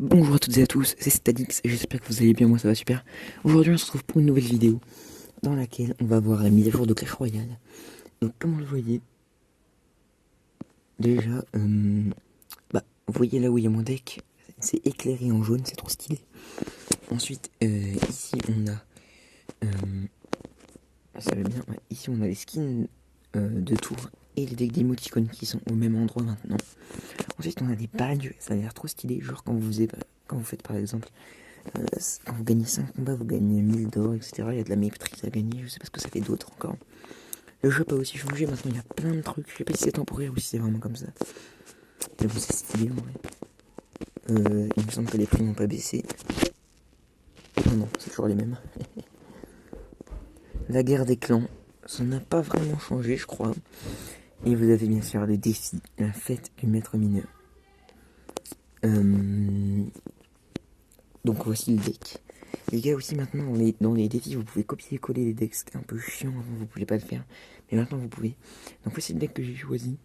Bonjour à toutes et à tous, c'est Stadix, j'espère que vous allez bien, moi ça va super. Aujourd'hui on se retrouve pour une nouvelle vidéo dans laquelle on va voir la mise à jour de Clash Royale. Donc comme vous le voyez, déjà, vous voyez là où il y a mon deck, c'est éclairé en jaune, c'est trop stylé. Ensuite, ici on a, ça va bien, ouais, ici on a les skins de tour et les decks d'émoticônes qui sont au même endroit maintenant. Ensuite on a des badges, ça a l'air trop stylé, genre quand vous faites par exemple... quand vous gagnez 5 combats, vous gagnez 1000 d'or, etc. Il y a de la maîtrise à gagner, je sais pas ce que ça fait d'autre encore. Le jeu a aussi changé, maintenant il y a plein de trucs. Je sais pas si c'est temporaire ou si c'est vraiment comme ça. Mais bon, c'est stylé en vrai. Il me semble que les prix n'ont pas baissé. Non, non, c'est toujours les mêmes. La guerre des clans, ça n'a pas vraiment changé, je crois. Et vous avez bien sûr le défi, la fête du maître mineur. Donc voici le deck. Les gars aussi maintenant dans les défis vous pouvez copier-coller les decks, c'était un peu chiant avant vous pouviez pas le faire. Mais maintenant vous pouvez. Donc voici le deck que j'ai choisi.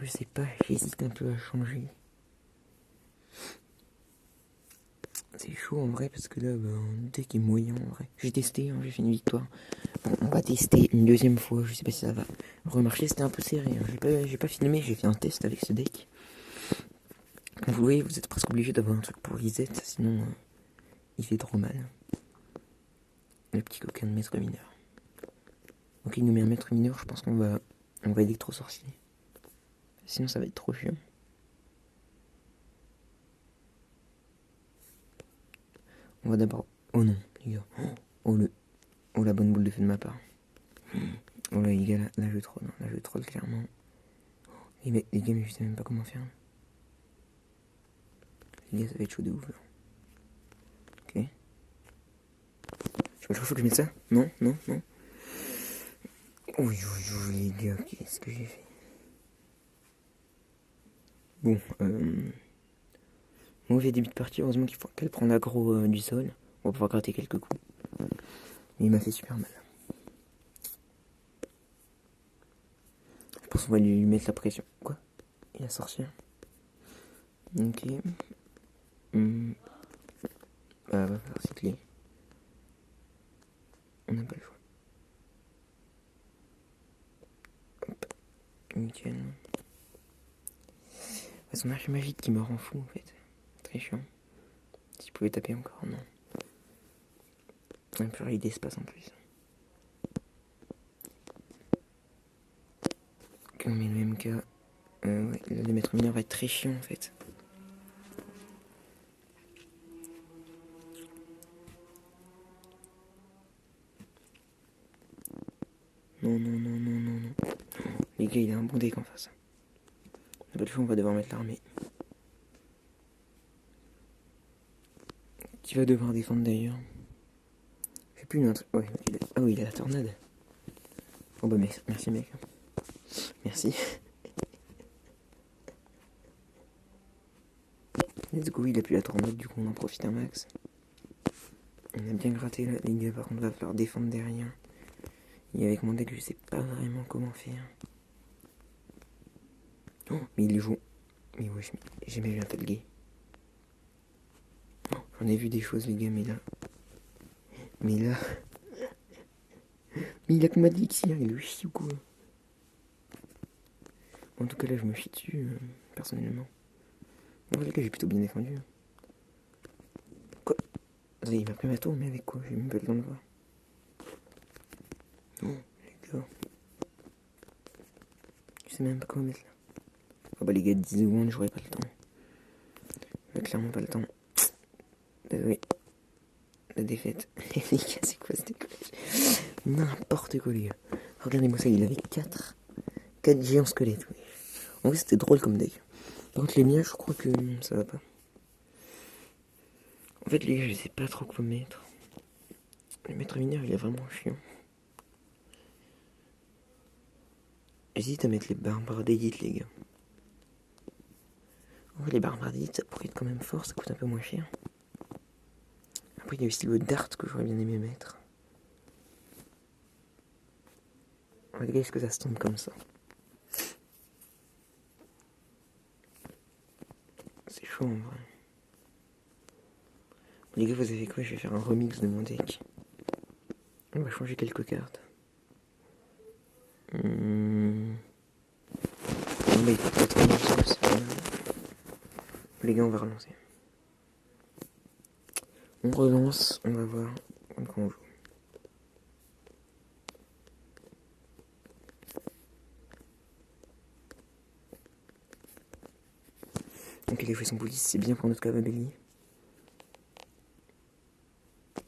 Je sais pas, j'hésite un peu à changer. C'est chaud en vrai parce que là le deck est moyen en vrai. J'ai testé, j'ai fait une victoire. Bon, on va tester une deuxième fois, je sais pas si ça va remarcher, c'était un peu serré. J'ai pas filmé, j'ai fait un test avec ce deck. Comme vous voyez, vous êtes presque obligé d'avoir un truc pour reset, sinon il fait trop mal. Le petit coquin de maître mineur. Donc il nous met un maître mineur, je pense qu'on va électro-sorcier. Sinon ça va être trop chiant. On va d'abord... Oh non, les gars. Oh la bonne boule de feu de ma part. Oh là les gars, là je troll. Là je troll clairement. Les gars, mais je sais même pas comment faire. Les gars, ça va être chaud de ouf là. Ok. Je sais pas, faut que je mette ça. Non, non, non. Oui, les gars, qu'est-ce que j'ai fait? Bon, mauvais début de partie, heureusement qu'elle prend l'aggro du sol. On va pouvoir gratter quelques coups. Mais il m'a fait super mal. Je pense qu'on va lui mettre la pression. Quoi? Il a sorcière. Ok. Va falloir cycler. On n'a pas le choix. Hop. Nickel. Son arche magique qui me rend fou en fait. Très chiant. Si je pouvais taper encore, non. Un peu raid d'espace en plus. Ok, on met le MK. Ouais, le maître mineur va être très chiant en fait. Non, non, non, non, non, non. Les gars, il a un bon deck en face. On n'a pas le choix, on va devoir mettre l'armée. Qui va devoir défendre d'ailleurs. J'ai plus une autre. Ouais, ah oui, il a la tornade. Oh bah merci mec. Merci. Let's go, il a plus la tornade, du coup on en profite un max. On a bien gratté là, les gars, par contre va falloir défendre derrière. Et avec mon deck, je sais pas vraiment comment faire. Oh, mais il joue. Mais ouais, j'ai jamais vu un tel gay. Oh, j'en ai vu des choses, les gars, mais là. Mais là. Mais il a que ma d'élixir, il le chie ou quoi? En tout cas, là, je me chie dessus, personnellement. En les gars, j'ai plutôt bien défendu. Quoi? Il m'a pris ma tour, mais avec quoi? J'ai même pas le temps de voir. Oh, les gars. Je sais même pas comment mettre là. Oh bah les gars, 10 secondes, j'aurais pas le temps. J'aurais clairement pas le temps. Désolé. La défaite. Les gars, c'est quoi ce décollage? N'importe quoi, les gars. Regardez-moi ça, il avait 4 géants squelettes. Oui. En vrai, c'était drôle comme deck. Par contre, les miens, je crois que ça va pas. En fait, les gars, je sais pas trop quoi mettre. Le maître mineur, il est vraiment chiant. J'hésite à mettre les barbares d'élite, les gars. En vrai, les barbares d'élite, ça pourrait être quand même fort, ça coûte un peu moins cher. Après, il y a aussi le dart que j'aurais bien aimé mettre. Regardez est-ce que ça se tombe comme ça? C'est chaud en vrai. Les gars, vous avez quoi? Je vais faire un remix de mon deck. On va changer quelques cartes. Non, bah écoute, pas trop mal, c'est pas mal. Les gars, on va relancer. On relance, on va voir contre quoi on joue. Donc il a fait son police, c'est bien pour notre Cavabelli.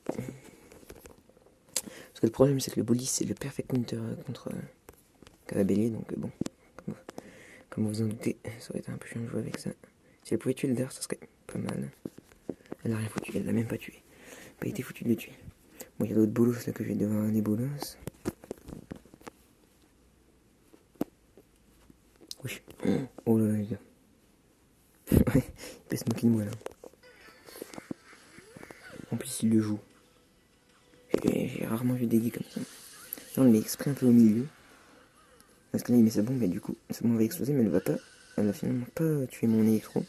Parce que le problème c'est que le police c'est le perfect counter contre Cavabelli, donc bon, comme vous en doutez, ça aurait été un peu chiant de jouer avec ça. Si elle pouvait tuer le dard, ça serait pas mal. Elle a rien foutu, elle l'a même pas tué. Pas été foutu de le tuer. Bon, il y a d'autres bolos là que je vais devoir des bolos. Oui. Oh là là les gars. Ouais, il peut se moquer de moi là. En plus il le joue. J'ai rarement vu des dégâts comme ça. Là on le met exprès un peu au milieu. Parce que là il met sa bombe et du coup sa bombe va exploser mais elle va pas. Elle va finalement pas tuer mon électro.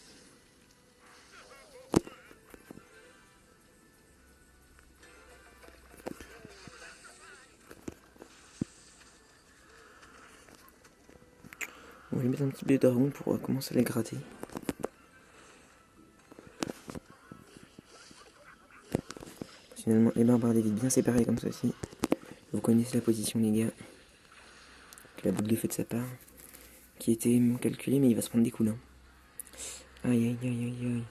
On va lui mettre un petit peu de dragon pour commencer à les gratter. Finalement les barbares d'évite bien séparés comme ceci. Vous connaissez la position les gars. Que la boucle est faite de sa part. Qui était calculé mais il va se prendre des coups là. Aïe aïe aïe aïe aïe.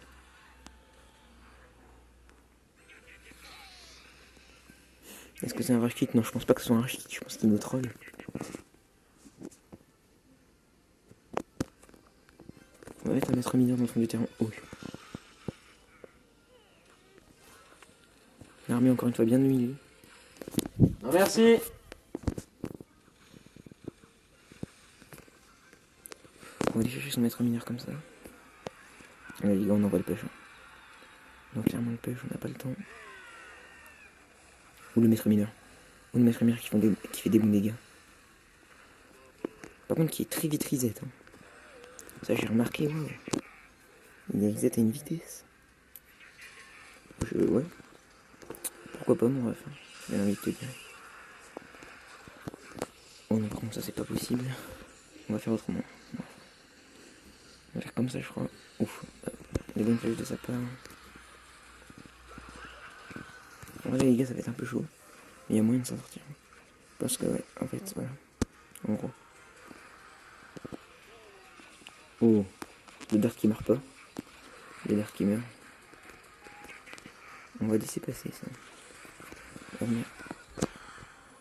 Est-ce que c'est un rush kit? Non, je pense pas que ce soit un rush kit, je pense qu'il nous troll. On va mettre un maître mineur dans le fond du terrain. Oh. L'armée encore une fois bien au milieu. Non merci. On va aller chercher son maître mineur comme ça. Là les gars on envoie le pêche. Donc clairement le pêche, on n'a pas le temps. Ou le maître mineur. Ou le maître mineur qui fait des bons dégâts. Par contre qui est très vite reset. Hein. Ça j'ai remarqué, wow. Il est reset à une vitesse. Ouais. Pourquoi pas mon ref, hein. J'ai envie de te dire. Oh non, comme ça c'est pas possible. On va faire autrement. On va faire comme ça je crois. Ouf. Les bonnes flèches de sa part. Voilà les gars ça va être un peu chaud. Mais il y a moyen de s'en sortir. Parce que ouais, en fait voilà. En gros. Oh. Le dart qui meurt pas. Le dart qui meurt. On va laisser passer ça. On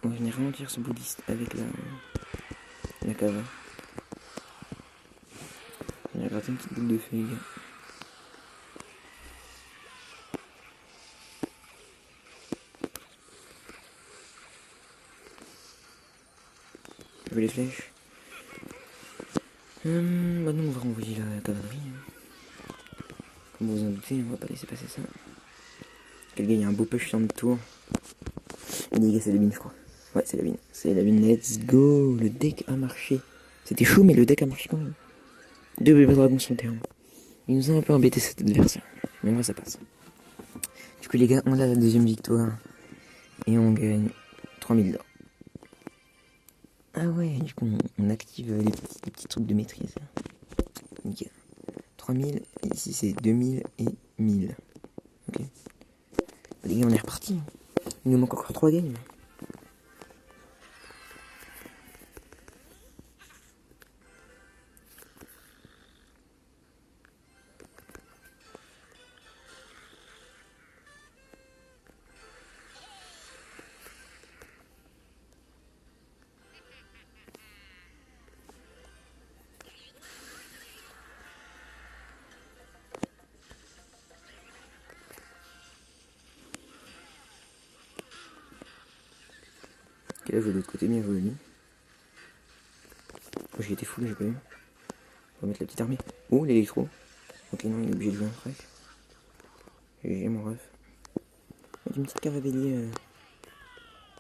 va venir ralentir ce bouddhiste avec la cava. On va gratter une petite boule de feu les gars. Je veux les flèches. Bah non, on va renvoyer la cavalerie. Hein. Comme vous en doutez, on va pas laisser passer ça. Quel gars, il y a un beau push sur notre tour. Et les gars, c'est la mine, je crois. Ouais, c'est la mine. C'est la mine, let's go. Le deck a marché. C'était chaud, mais le deck a marché quand même. 2 bébés dragons sur le terrain. Il nous a un peu embêté cet adversaire. Mais moi, ça passe. Du coup, les gars, on a la deuxième victoire. Et on gagne 3000 d'or. Ah ouais, du coup, on active les petits trucs de maîtrise. Nickel. 3000, ici c'est 2000 et 1000. Ok. Bah, les gars, on est reparti. Il nous manque encore 3 games. Ok, là, je vais de l'autre côté, bien joué. Oh, j'ai été fou, j'ai pas eu. On va mettre la petite armée. Oh, l'électro. Ok, non, il est obligé de jouer un frac. GG, mon ref. Mettre une petite cavabellier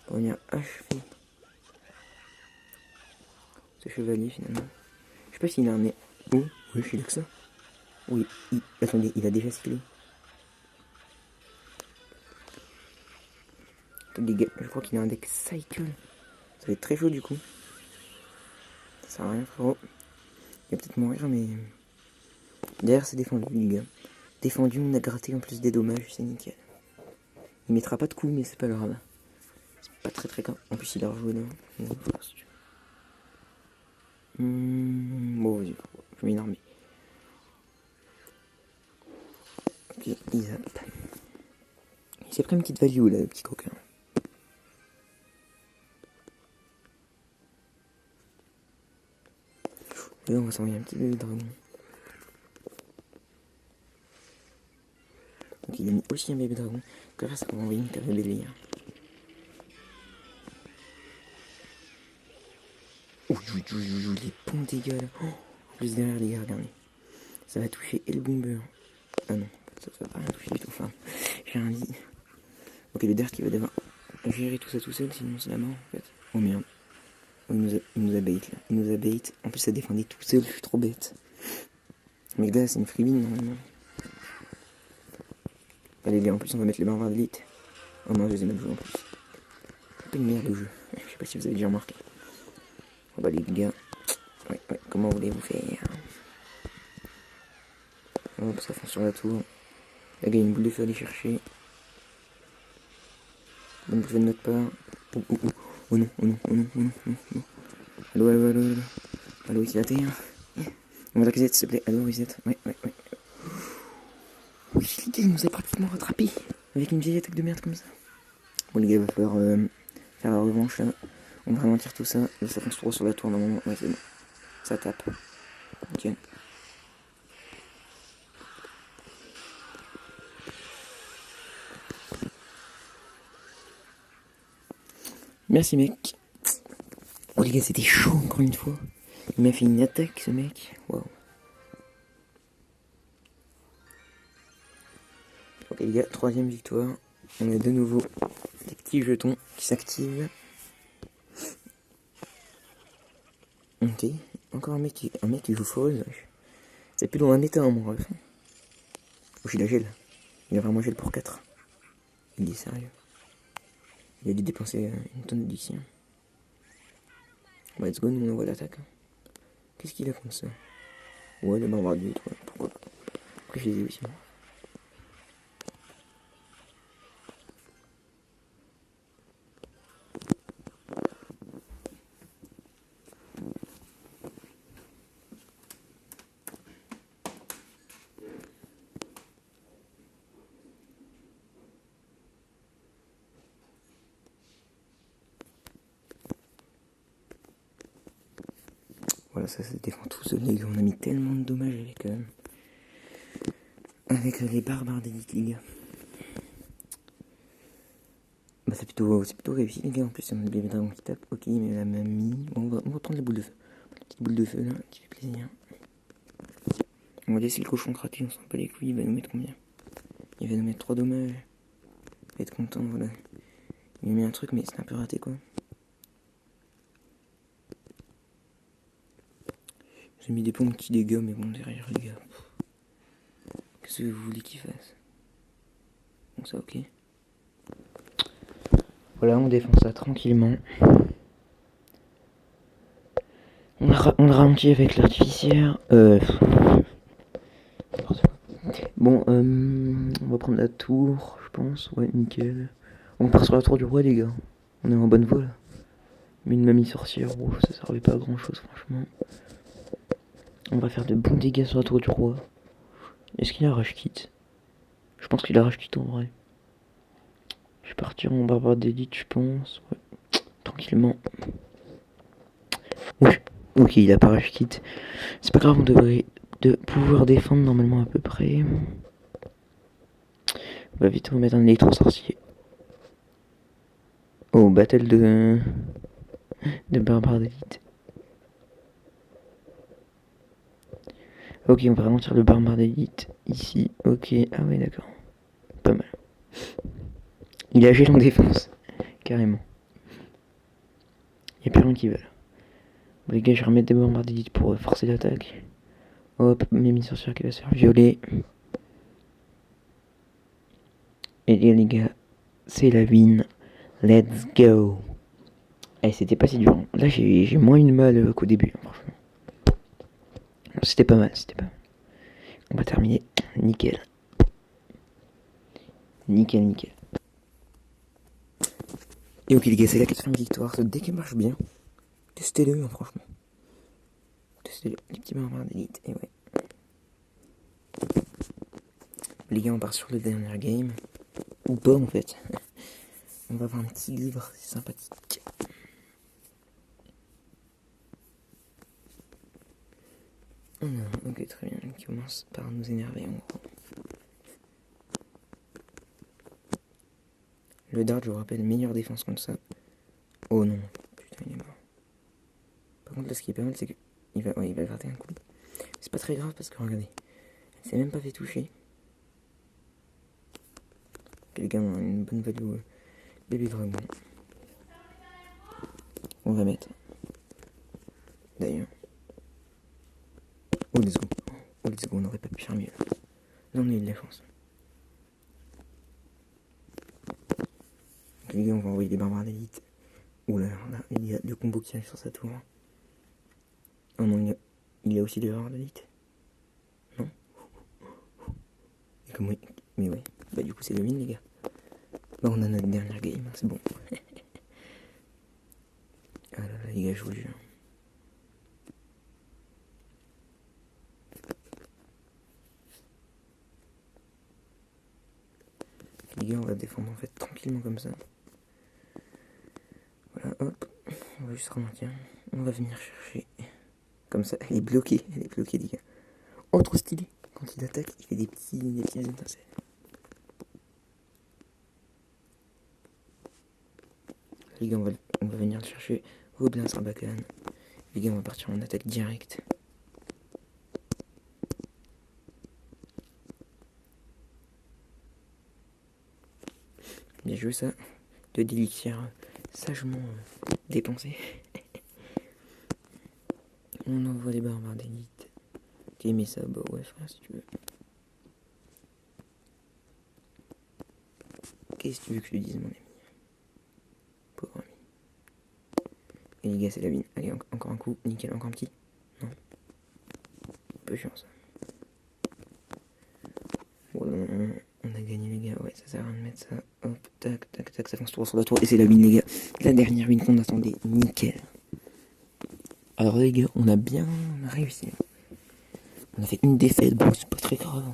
pour venir achever ce chevalier, finalement. Je sais pas s'il a un nez. Oh, oui, je suis là que ça. Oui, attendez, il a déjà cyclé. Les gars, je crois qu'il a un deck cycle. Ça va être très chaud du coup. Ça sert à rien frérot. Il va peut-être mourir mais... Derrière c'est défendu les gars. Défendu, on a gratté en plus des dommages, c'est nickel. Il mettra pas de coups mais c'est pas grave. C'est pas très grave. En plus il a rejoué là. Bon vas-y, je mets une armée. Ok, il zappe. Il s'est pris une petite value là, le petit coquin. Et là on va s'envoyer un petit bébé dragon. Donc il a mis aussi un bébé dragon. Donc là ça va envoyer une carte de délire. Ouh, les bons dégâts là. Oh, en plus derrière les gars, regardez. Ça va toucher et le bomber. Ah non, ça va pas rien toucher du tout. Enfin, j'ai rien dit. Ok, le Derk qui va devoir gérer tout ça tout seul, sinon c'est la mort en fait. Oh merde. Oh, il nous a bait là. Il nous a bait. En plus ça défendait tout seul, je suis trop bête. Mais là c'est une freebin normalement. Allez les gars, en plus on va mettre les barbares d'élite. Oh non, je les ai mal joués en plus. C'est pas une merde de jeu. Je sais pas si vous avez déjà remarqué. Oh bah les gars. Ouais, comment voulez-vous faire? Hop, ça fonce sur la tour. La gars, une boule de feu à aller chercher. Bonne bouffée de notre part. Oh non. Allo. Allo, ici la terre. On va reset, s'il te plaît. Allo, reset. Ouais. Oui, les gars, il nous a pratiquement rattrapé. Avec une vieille attaque de merde comme ça. Bon, les gars, il va falloir faire la revanche là. On va ralentir tout ça. Là, ça fonce trop sur la tour normalement. Ouais, c'est bon. Ça tape. Ok. Merci, mec. Oh, les gars, c'était chaud encore une fois. Il m'a fait une attaque, ce mec. Waouh. Ok, les gars, 3ème victoire. On a de nouveau des petits jetons qui s'activent. Ok. Encore un mec qui joue foreuse. C'est plus dans un état, mon ref. Oh, il a gel. Il a vraiment gel pour 4. Il est sérieux. Il a dû dépenser une tonne d'ici. Bon, let's go, nous on envoie l'attaque. Qu'est-ce qu'il a contre ça? Ouais, le bombardier, toi. Pourquoi pas? Après, je les ai aussi, moi. Voilà, ça se défend tout seul, les gars. On a mis tellement de dommages avec les barbares d'élite, les gars. Bah, c'est plutôt réussi, les gars. En plus, c'est un bébé dragon qui tape. Ok, mais la mamie. Bon, on va prendre les boules de feu. La petite boule de feu, là, qui fait plaisir. On va laisser le cochon craquer, on sent pas les couilles. Il va nous mettre combien? Il va nous mettre 3 dommages. Il va être content, voilà. Il m'a mis un truc, mais c'est un peu raté, quoi. J'ai mis des pompes qui dégâts, mais bon, derrière, les gars. Qu'est-ce que vous voulez qu'il fasse? Bon, ça, ok. Voilà, on défend ça tranquillement. On le ralentit avec l'artificière. Bon, on va prendre la tour, je pense. Ouais, nickel. On part sur la tour du roi, les gars. On est en bonne voie, là. Mais une mamie sorcière, oh, ça servait pas à grand chose, franchement. On va faire de bons dégâts sur la tour du roi. Est-ce qu'il a rage kit? Je pense qu'il a rage kit en vrai. Je vais partir en barbare d'élite, je pense. Ouais. Tranquillement. Oui. Ok, il a pas rage kit. C'est pas grave, on devrait pouvoir défendre normalement à peu près. On va vite remettre un électro-sorcier. Oh, battle de barbare d'élite. Ok, on va ralentir le barbare d'élite ici. Ok, ah ouais, d'accord. Pas mal. Il a gel en défense. Carrément. Y'a plus rien qui veut. Bon, les gars, je vais remettre des barbares d'élite pour forcer l'attaque. Hop, Mimi sorcière qui va se faire violer. Et les gars, c'est la win. Let's go. Eh, c'était pas si dur. Là, j'ai moins une balle qu'au début, franchement. C'était pas mal, c'était pas mal. On va terminer. Nickel. Nickel, nickel. Et ok les gars, c'est la 4ème victoire. Ce deck marche bien. Testez-le, hein, franchement. Testez-le. Les petits barbares d'élite. Et ouais. Les gars, on part sur le dernier game. Ou pas en fait. On va avoir un petit livre, c'est sympathique. Alors, ok, très bien. Il commence par nous énerver en gros. Le dart, je vous rappelle, meilleure défense contre ça. Oh non, putain, il est mort. Par contre, là, ce qui est pas mal, c'est qu'il va, il va gratter un coup. C'est pas très grave parce que regardez, elle s'est même pas fait toucher. Quelqu'un a une bonne value bébé dragon. On va mettre. D'ailleurs. Oh, let's go. Oh, let's go, on n'aurait pas pu faire mieux. Là, on a eu de la chance. Les gars, on va envoyer des barbares d'élite. Oula, là, il y a le combo qui arrive sur sa tour. Oh non, il y a aussi des barbares d'élite. Non. Et comment mais ouais, bah du coup c'est le win les gars. Bah on a notre dernière game, c'est bon. Ah là là les gars, je vous jure. Les gars, on va défendre en fait tranquillement comme ça. Voilà, hop, on va juste ralentir. On va venir chercher. Comme ça, elle est bloquée les gars. Oh, trop stylé. Quand il attaque, il fait des petits étincelles. Les gars, on va venir le chercher. Gobelin Sarbacane. Les gars, on va partir en attaque directe. Bien joué ça. 2 d'élixir sagement dépensé. On envoie des barbares d'élite. Tu aimais ça? Bah ouais frère, si tu veux. Qu'est-ce que tu veux que je te dise mon ami? Pauvre ami. Et les gars, c'est la mine. Allez, encore un coup. Nickel, encore un petit. Non. Peu chiant ça. Bon, on a gagné les gars. Ouais, ça sert à rien de mettre ça. Hop, tac, tac, tac. Ça fonce tout sur la tour. Et c'est la mine les gars. La dernière mine qu'on attendait. Nickel. Alors les gars, on a bien réussi. On a fait une défaite. Bon, c'est pas très grave.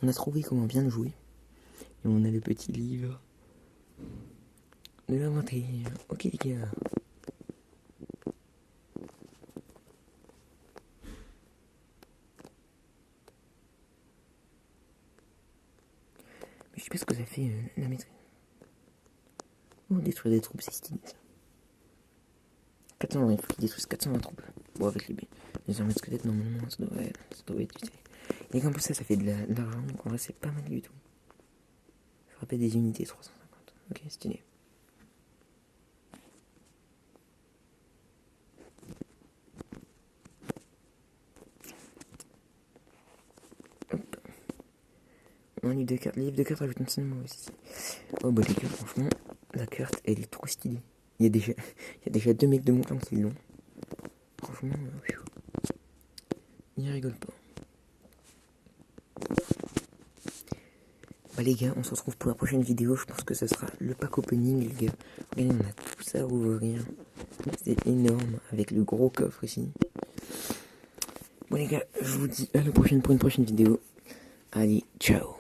On a trouvé comment bien jouer. Et on a le petit livre de l'aventure. Ok les gars. Mais je sais pas ce que ça fait la maîtrise. Oh, détruire des troupes, c'est stylé ça. 420, il faut qu'ils détruisent 420 troupes. Bon, avec les armées de squelettes, normalement, ça doit être utile. Et comme ça fait de l'argent, donc en vrai, c'est pas mal du tout. Frapper des unités 350. Ok, stylé. Hop. Un livre de cartes. Les livres de cartes rajoutent un cinéma aussi. Oh, bah, les gars, franchement, la carte, elle est trop stylée. Il y a déjà 2 mecs de mon clan qui l'ont. Franchement, il rigole pas. Bah les gars, on se retrouve pour la prochaine vidéo. Je pense que ce sera le pack opening les gars. Regardez, on a tout ça à ouvrir. C'est énorme avec le gros coffre ici. Bon les gars, je vous dis à la prochaine pour une prochaine vidéo. Allez, ciao.